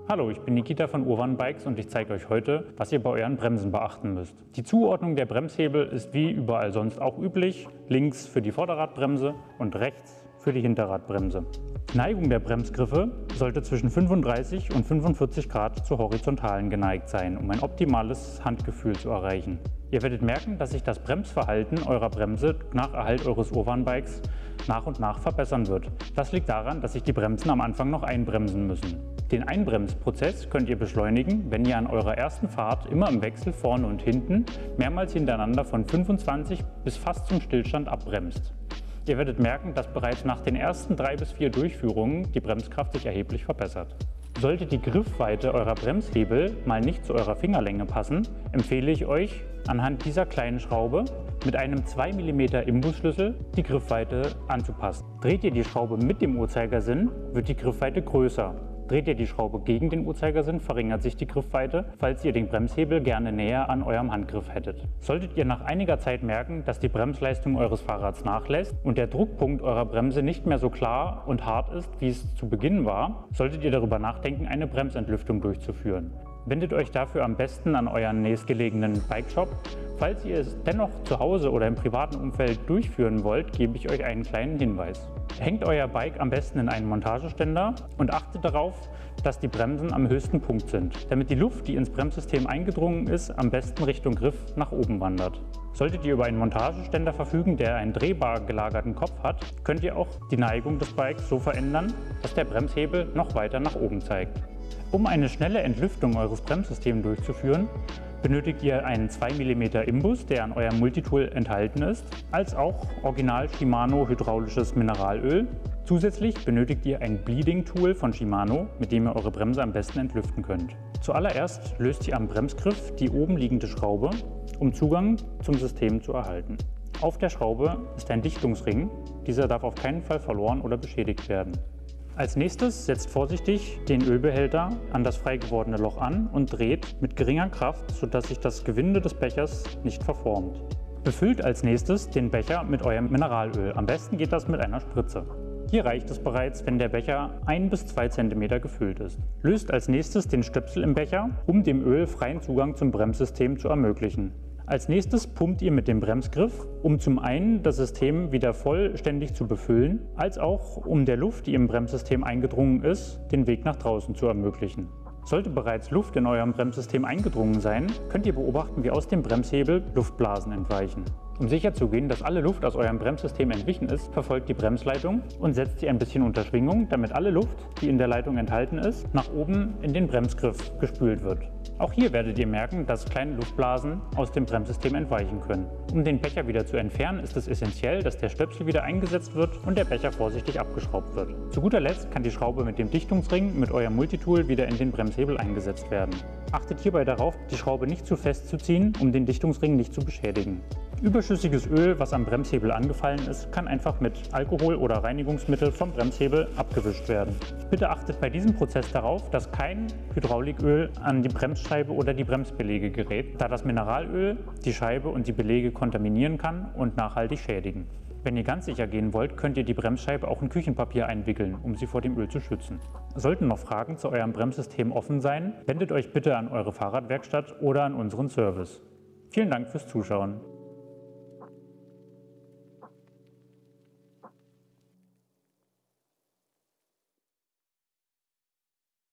Hallo, ich bin Nikita von Urban Bikes und ich zeige euch heute, was ihr bei euren Bremsen beachten müsst. Die Zuordnung der Bremshebel ist wie überall sonst auch üblich. Links für die Vorderradbremse und rechts für die Hinterradbremse. Die Neigung der Bremsgriffe sollte zwischen 35 und 45 Grad zur Horizontalen geneigt sein, um ein optimales Handgefühl zu erreichen. Ihr werdet merken, dass sich das Bremsverhalten eurer Bremse nach Erhalt eures Urban Bikes nach und nach verbessern wird. Das liegt daran, dass sich die Bremsen am Anfang noch einbremsen müssen. Den Einbremsprozess könnt ihr beschleunigen, wenn ihr an eurer ersten Fahrt immer im Wechsel vorne und hinten mehrmals hintereinander von 25 bis fast zum Stillstand abbremst. Ihr werdet merken, dass bereits nach den ersten 3 bis 4 Durchführungen die Bremskraft sich erheblich verbessert. Sollte die Griffweite eurer Bremshebel mal nicht zu eurer Fingerlänge passen, empfehle ich euch, anhand dieser kleinen Schraube mit einem 2 mm Imbusschlüssel die Griffweite anzupassen. Dreht ihr die Schraube mit dem Uhrzeigersinn, wird die Griffweite größer. Dreht ihr die Schraube gegen den Uhrzeigersinn, verringert sich die Griffweite, falls ihr den Bremshebel gerne näher an eurem Handgriff hättet. Solltet ihr nach einiger Zeit merken, dass die Bremsleistung eures Fahrrads nachlässt und der Druckpunkt eurer Bremse nicht mehr so klar und hart ist, wie es zu Beginn war, solltet ihr darüber nachdenken, eine Bremsentlüftung durchzuführen. Wendet euch dafür am besten an euren nächstgelegenen Bikeshop. Falls ihr es dennoch zu Hause oder im privaten Umfeld durchführen wollt, gebe ich euch einen kleinen Hinweis. Hängt euer Bike am besten in einen Montageständer und achtet darauf, dass die Bremsen am höchsten Punkt sind, damit die Luft, die ins Bremssystem eingedrungen ist, am besten Richtung Griff nach oben wandert. Solltet ihr über einen Montageständer verfügen, der einen drehbar gelagerten Kopf hat, könnt ihr auch die Neigung des Bikes so verändern, dass der Bremshebel noch weiter nach oben zeigt. Um eine schnelle Entlüftung eures Bremssystems durchzuführen, benötigt ihr einen 2 mm Imbus, der an eurem Multitool enthalten ist, als auch Original Shimano hydraulisches Mineralöl. Zusätzlich benötigt ihr ein Bleeding Tool von Shimano, mit dem ihr eure Bremse am besten entlüften könnt. Zuallererst löst ihr am Bremsgriff die oben liegende Schraube, um Zugang zum System zu erhalten. Auf der Schraube ist ein Dichtungsring, dieser darf auf keinen Fall verloren oder beschädigt werden. Als nächstes setzt vorsichtig den Ölbehälter an das frei gewordene Loch an und dreht mit geringer Kraft, sodass sich das Gewinde des Bechers nicht verformt. Befüllt als nächstes den Becher mit eurem Mineralöl. Am besten geht das mit einer Spritze. Hier reicht es bereits, wenn der Becher 1 bis 2 cm gefüllt ist. Löst als nächstes den Stöpsel im Becher, um dem Öl freien Zugang zum Bremssystem zu ermöglichen. Als nächstes pumpt ihr mit dem Bremsgriff, um zum einen das System wieder vollständig zu befüllen, als auch um der Luft, die im Bremssystem eingedrungen ist, den Weg nach draußen zu ermöglichen. Sollte bereits Luft in eurem Bremssystem eingedrungen sein, könnt ihr beobachten, wie aus dem Bremshebel Luftblasen entweichen. Um sicherzugehen, dass alle Luft aus eurem Bremssystem entwichen ist, verfolgt die Bremsleitung und setzt sie ein bisschen unter Schwingung, damit alle Luft, die in der Leitung enthalten ist, nach oben in den Bremsgriff gespült wird. Auch hier werdet ihr merken, dass kleine Luftblasen aus dem Bremssystem entweichen können. Um den Becher wieder zu entfernen, ist es essentiell, dass der Stöpsel wieder eingesetzt wird und der Becher vorsichtig abgeschraubt wird. Zu guter Letzt kann die Schraube mit dem Dichtungsring mit eurem Multitool wieder in den Bremshebel eingesetzt werden. Achtet hierbei darauf, die Schraube nicht zu fest zu ziehen, um den Dichtungsring nicht zu beschädigen. Überschüssiges Öl, was am Bremshebel angefallen ist, kann einfach mit Alkohol oder Reinigungsmittel vom Bremshebel abgewischt werden. Bitte achtet bei diesem Prozess darauf, dass kein Hydrauliköl an die Bremsscheibe oder die Bremsbeläge gerät, da das Mineralöl die Scheibe und die Beläge kontaminieren kann und nachhaltig schädigen. Wenn ihr ganz sicher gehen wollt, könnt ihr die Bremsscheibe auch in Küchenpapier einwickeln, um sie vor dem Öl zu schützen. Sollten noch Fragen zu eurem Bremssystem offen sein, wendet euch bitte an eure Fahrradwerkstatt oder an unseren Service. Vielen Dank fürs Zuschauen.